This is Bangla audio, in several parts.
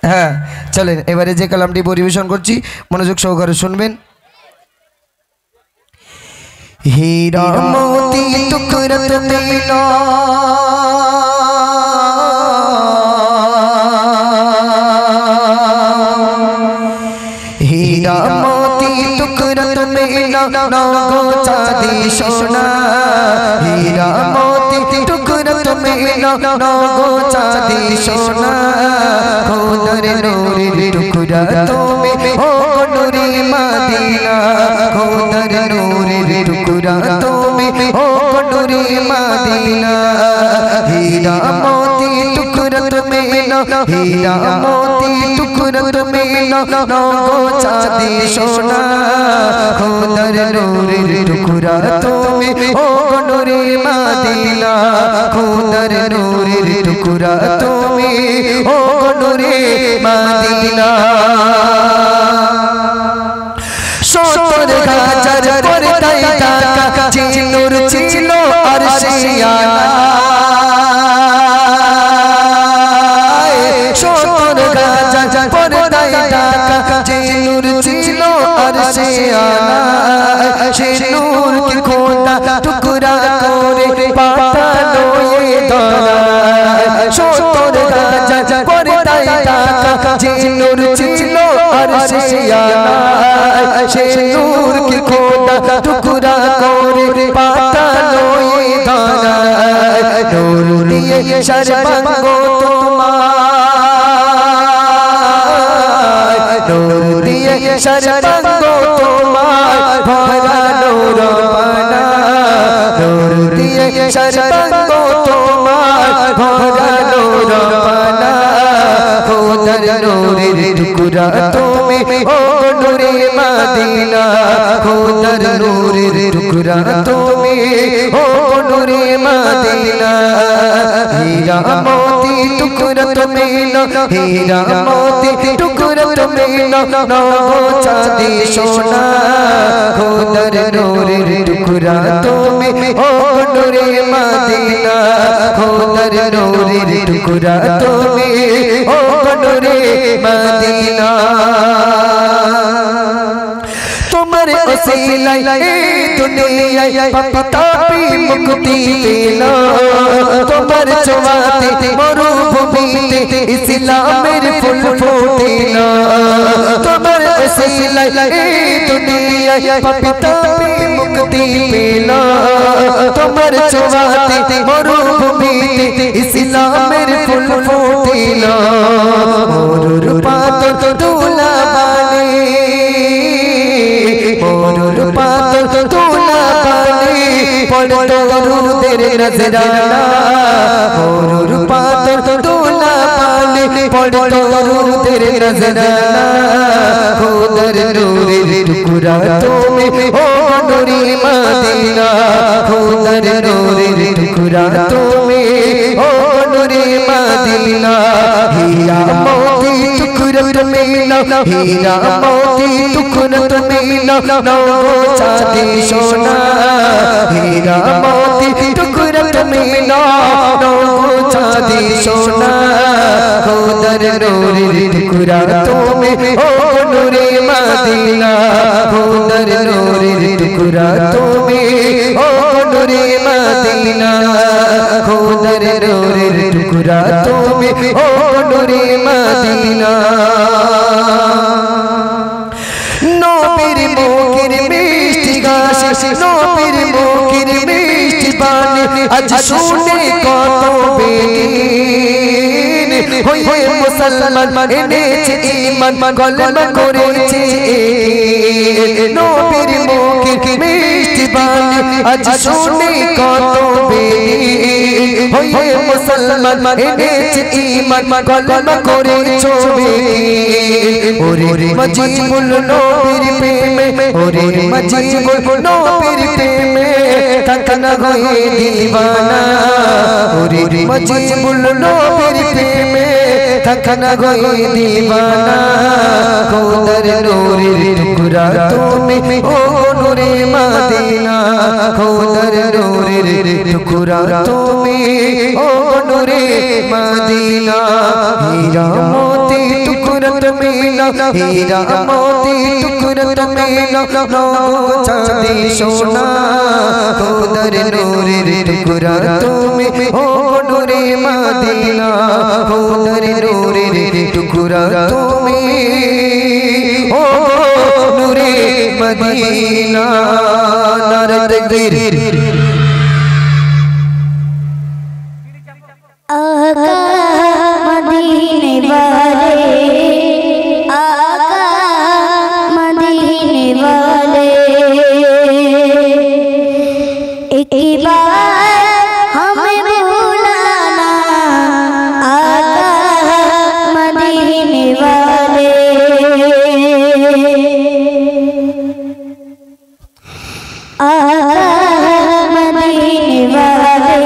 হ্যাঁ চলেন এবারে যে কালামটি পরিবেশন করছি মনোযোগ সহকারে শুনবেন। হীরা মোতি টুকরা তুমি না হীরা মোতি টুকরা তুমি না গো চাঁদি সোনা হীরা মোতি টুকরা তুমি না গো চাঁদি সোনা খোদার নূরের টুকরা তুমি ও নূরে মদিনা খোদার নূরের টুকরা তুমি ও নূরে মদিনা হীরা মোতি টুকরা তুমি না হীরা মোতি টুকরা তুমি না গো চাঁদি সোনা খোদার নূরের টুকরা তুমি ও নূরে মদিনা খোদার নূরের টুকরা তুমি ও নূরে মদিনা 70,000 পর্দায় ঢাকা নূর ছিল আরশে আলা 70,000 পর্দায় ঢাকা নূর ছিল আরশে আলা সে নূর কি খোদা টুকরা করে পাঠালো এ ধরায় 70,000 পর্দায় ঢাকা নূর ছিল আরশে আলা সে নূর কি খোদা টুকরা করে পাঠালো এ ধরায় নূর দিয়ে সর্বাঙ্গ তোমার নূর দিয়ে সর্বাঙ্গ তোমার ভরা নূর পানা নূর দিয়ে সর্বাঙ্গ তোমার ভরা নূর পানা খোদার নূরের টুকরা তুমি ও নূরে মদিনা খোদার নূরের টুকরা তুমি ও নূরে মদিনা হীরা মোতি টুকরা তুমি না হীরা মোতি টুকরা তুমি না গো চাঁদি সোনা খোদার নূরের টুকরা তুমি ও নূরে মদিনা খোদার নূরের টুকরা তুমি ও নূরে মদিনা তোমার ওসিলায় এই দুনিয়ায় পাপি মুক্তি পেলা তোমার ছোঁয়াতে মরুভূমিতে ইসলামের ফুল ফুটেলা তোমার ওসিলায় এই দুনিয়ায় পাপি মুক্তি পেলা তোমার ছোঁয়াতে মরুভূমিতে ইসলামের ফুল ফুটেলা মরুর পাতর তুলা বানে মরুর পাতর তুলা বানে পড়তো রুদের নজরানা মরুর পাতর তুলা বানে পড়তো রুদের নজরানা খোদার নূরের টুকরা তুমি ও নূরে মদিনা খোদার নূরের টুকরা তুমি ও নূরে মদিনা হীরা মোতি টুকরা তুমি না হীরা মোতি টুকরা তুমি না গো চাঁদি সোনা হীরা মোতি টুকরা তুমি না গো চাঁদি সোনা খোদার নূরের টুকরা তুমি ও নূরে মদিনা খোদার নূরের টুকরা তুমি ও নূরে মদিনা খোদার নূরের টুকরা তুমি ও নূরে মদিনা নবীর মুখের মিষ্টি গাছ নবীর মুখের মিষ্টি বাণী আজ শুনে কত বেদিন হয়ে মুসলমান এনেছে ঈমান কলমা করেছে নবীর মুখের মিষ্টি বাণী আজ শুনে কত বেদিন হয়ে মুসলমান এনেছে ঈমান কলমা করেছে ওরে মজিবুল নবীর প্রেমে ওরে মজিবুল নবীর প্রেমে কাকনা হয়ে দিওয়ানা ওরে মজিবুল নবীর প্রেমে কাকনা হয়ে দিওয়ানা খোদার নূরের টুকরা তুমি ও নূরে মদিনা खुदर नूरे टुकड़ा तुम्हें ओ नूरे मदीना हीरा मोती टुकड़ा मिला हीरा मोती टुकड़ा मिला नो चांदी सोना खुदर नूरे टुकड़ा तुम्हें ओ नूरे मदीना खुदर नूरे टुकड़ा तुम्हें ओ नूरे मदीना नारे तकबीर आका मदीने वाले आका मदीने वाले एक बार हमें बुलाना आका मदीने वाले आका मदीने वाले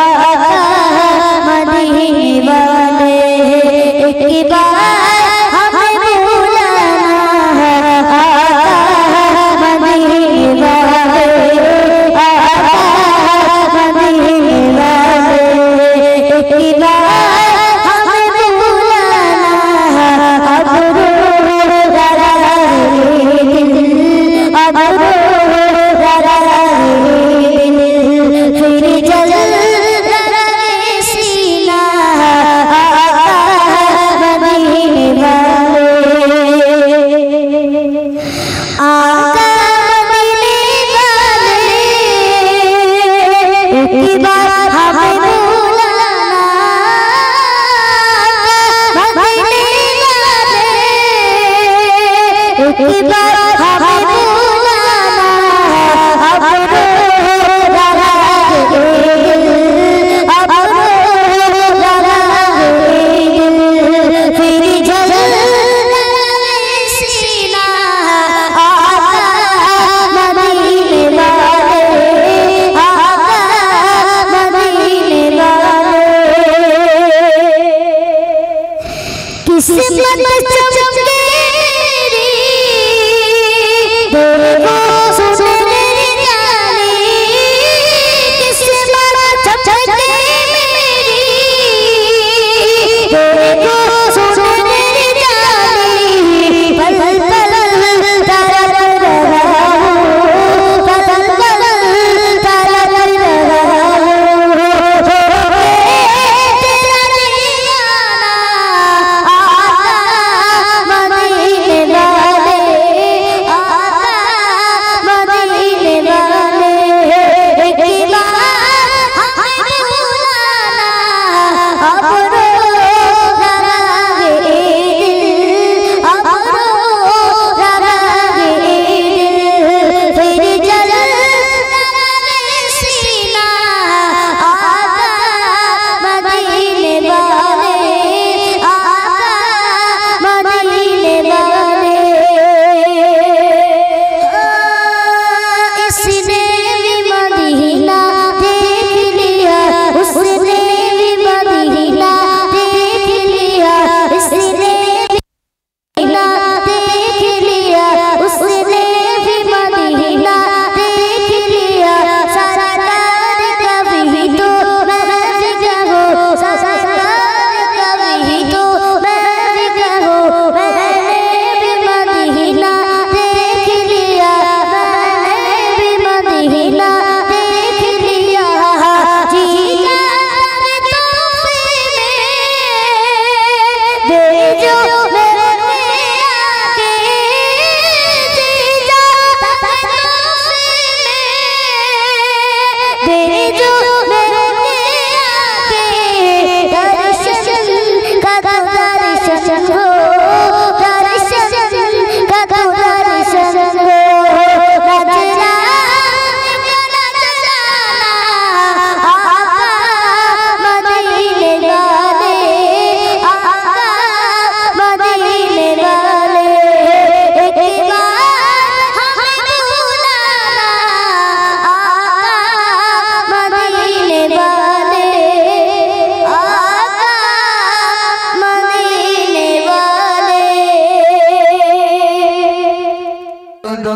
आका मदीने वाले एक बार हमें बुलाना आका मदीने वाले आका मदीने वाले एक बार हमें बुलाना अबरू जरा दिल अबरू जरा दिल फिर जल सीना आका मदीने वाले आका मदीने वाले एक बार हमें बुलाना मदीने वाले एक बार हमें बुलाना अबरू जरा दिल अबरू जरा दिल फिर जल सीना आका मदीने वाले आका मदीने वाले किस्मत चमकेरी देखो सुनहरी जाली किस्मत चमकेरी मेरी देखो सुनहरी जाली पल पल तारा रहा पल पल तारा रहा तेरा दीवाना आका मदीने वाले आका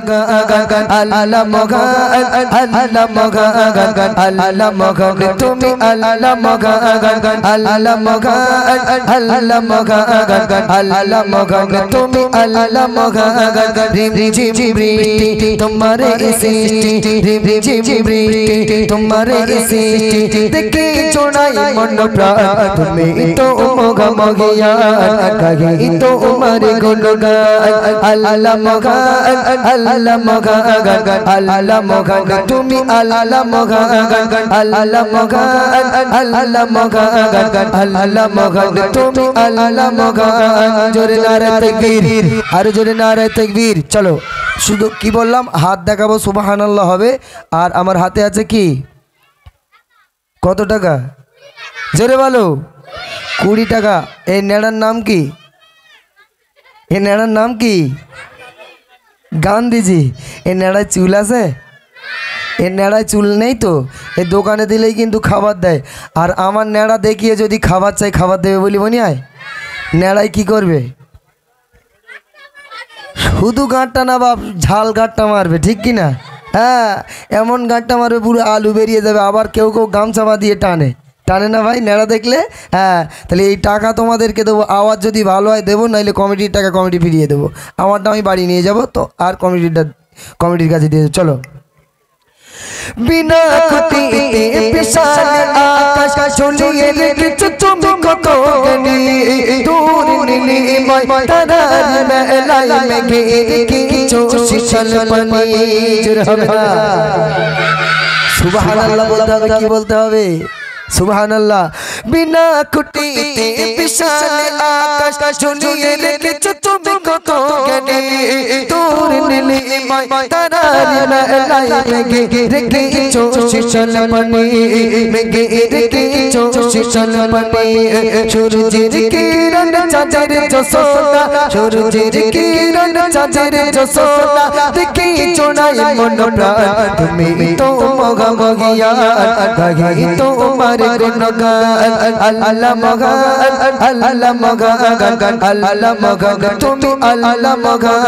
গুণগান আল্লাহ মগান আল্লাহ মগান আল্লাহ মগান তুমি আল্লাহ মগান আল্লাহ মগান আল্লাহ মগান আল্লাহ মগান তুমি আল্লাহ মগান রিম ঝিম বৃষ্টি তোমারে সৃষ্টি রিম ঝিম বৃষ্টি তোমারে সৃষ্টি দেখে চোড়াই মন প্রাণ তুমি তো মগমগিয়া গাহি তো তোমারে গুণগান আল্লাহ মগান আল্লাহ মগান আল্লাহ মগান তুমি আল্লাহ মগান আল্লাহ মগান আল্লাহ মগান আল্লাহ মগান তুমি আল্লাহ মগান জোরে নারে তাকবীর আর জোরে নারে তাকবীর চলো শুধু কি বললাম হাত দেখাবো সুবহানাল্লাহ হবে আর আমার হাতে আছে কি কত টাকা জোরে বলো 20 টাকা এই নেড়ার নাম কি এই নেড়ার নাম কি গান্ধীজি এই নেড়ায় চুল আছে এই নেড়ায় চুল নেই তো এই দোকানে দিলেই কিন্তু খাবার দেয় আর আমার নেড়া দেখিয়ে যদি খাবার চাই খাবার দেবে বলি মনে হয় নেড়ায় কি করবে শুধু গাঁটটা না বাপ ঝাল গাঁটটা মারবে ঠিক কি না হ্যাঁ এমন গাঁটটা মারবে পুরো আলু বেরিয়ে যাবে আবার কেউ কেউ গামছা দিয়ে টানে টানে না ভাই নেড়া দেখলে হ্যাঁ তাহলে এই টাকা তোমাদেরকে দেবো আওয়াজ যদি ভালো হয় দেবো নাহলে কমিটির টাকা কমিটি ফিরিয়ে দেবো আমারটা আমি বাড়ি নিয়ে যাব তো আর কমিটির কাছে দিয়ে চলো বিনা কুটিতে বিশাল আকাশ ঝুলিয়ে রেখেছো তুমি কত গনি দূর নীলিময় তারার মেলায় মেঘে রেখেছো শীতল পানি জোরে হবে না সুবহানাল্লাহ বলতে হবে কি বলতে হবে সুবহানাল্লাহ বিনা কুটিতে বিশাল আকাশ ঝুলিয়ে রেখেছো তুমি কত গনি দূর নীলিময় তারার মেলায় মেঘে রেখেছো শীতল পানি মেঘে রেখেছো শীতল পানি সূর্যের কিরণ চাঁদের জোছনা সূর্যের কিরণ চাঁদের জোছনা দেখি চোড়াই মন প্রাণ তুমি তো মগমগিয়া গাহি তোমার গুণগান আল্লাহ মগান আল্লাহ মগান আল্লাহ মগান তুমি আল্লাহ মগান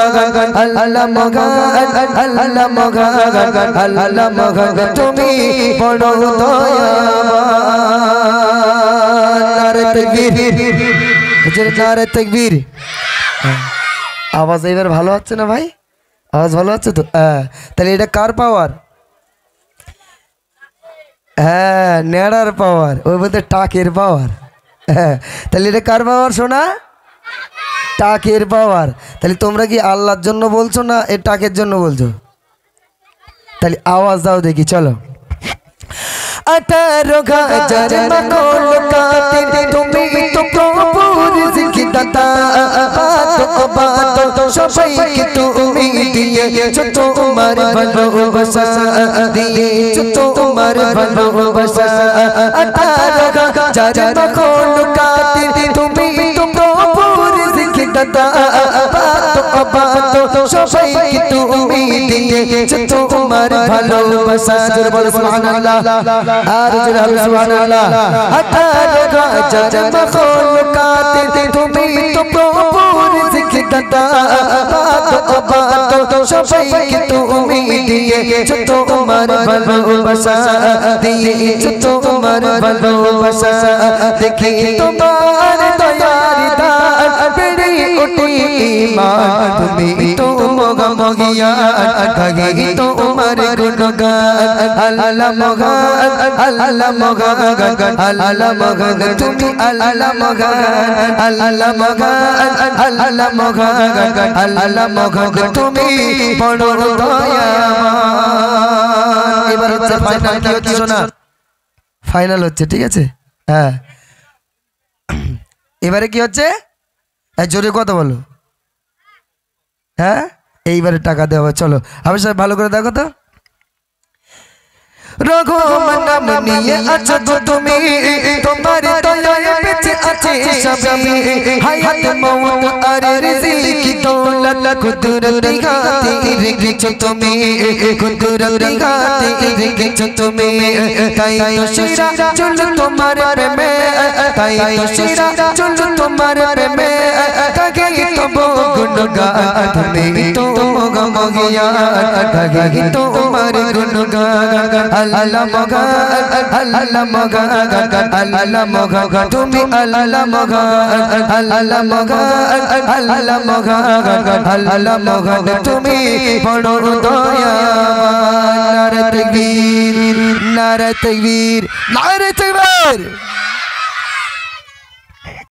আল্লাহ মগান আল্লাহ মগান আল্লাহ মগান তুমি বড় দয়াবান নারে তাকবীর জোরে নারে তাকবীর আওয়াজ এবার ভালো হচ্ছে না ভাই আওয়াজ ভালো হচ্ছে তো তাহলে এটা কার পাওয়ার হ্যাঁ নেড়ার পাওয়ার ওই বলতে টাকের পাওয়ার হ্যাঁ তাহলে এটা কার পাওয়ার শোনা টাকের পাওয়ার তাহলে তোমরা কি আল্লাহর জন্য বলছো না এ টাকের জন্য বলছো তাহলে আওয়াজ দাও দেখি চলো 18,000 মাখলুকাতে তুমি তো প্রভুর জিকিদাতা বাত সবাইকে তুমি দিয়েছো তোমার ভালোবাসা দিয়েছো তোমার ভালোবাসা 18,000 মাখলুকাতে তুমি তো প্রভুর জিকিদাতা বাত সবাইকে তুমি দিয়েছো তোমার ভালোবাসা জোরে বলো সুবহানাল্লাহ আর জোরে বলো সুবহানাল্লাহ 18,000 মাখলুকাতে তুমি তো প্রভুর জিকিদাতা বাত সবাইকে তুমি দিয়েছো তোমার ভালোবাসা দিয়েছো তোমার ভালোবাসা দেখি তোমার দয়ার দান বেড়ে ওঠে ঈমান তুমি তো মগমগিয়া গাহি তোমার গুণগান আল্লাহ মগান আল্লাহ মগান আল্লাহ মগান তুমি আল্লাহ মগান আল্লাহ মগান আল্লাহ মগান আল্লাহ মগান তুমি বড় দয়াবান এবার হচ্ছে ফাইনাল কি হচ্ছে শোনা ফাইনাল হচ্ছে ঠিক আছে হ্যাঁ এবারে কি হচ্ছে জোরে কথা বলো হ্যাঁ এইবারে টাকা দেওয়া চলো আমি সব ভালো করে দেখো তো রঘুমান নাম নিয়ে আছো তো তুমি তোমার দয়ায় বেঁচে আছে সবই হায়াত মওত আর রিজিক দৌলত কুদরত গাতে রেখেছো তুমি কুদরত গাতে রেখেছো তুমি তাই তো শিরা চুল তোমার প্রেমে তাই তো শিরা চুল তোমার প্রেমে কাকে তব গুণগান তুমি তো मोगिया गाही तुम्हारे गुणगान अल्लाह मगान अल्लाह मगान अल्लाह मगान तुमी अल्लाह मगान अल्लाह मगान अल्लाह मगान अल्लाह मगान तुमी बड़ो दयावान नारे तकबीर नारे तकबीर नारे तकबीर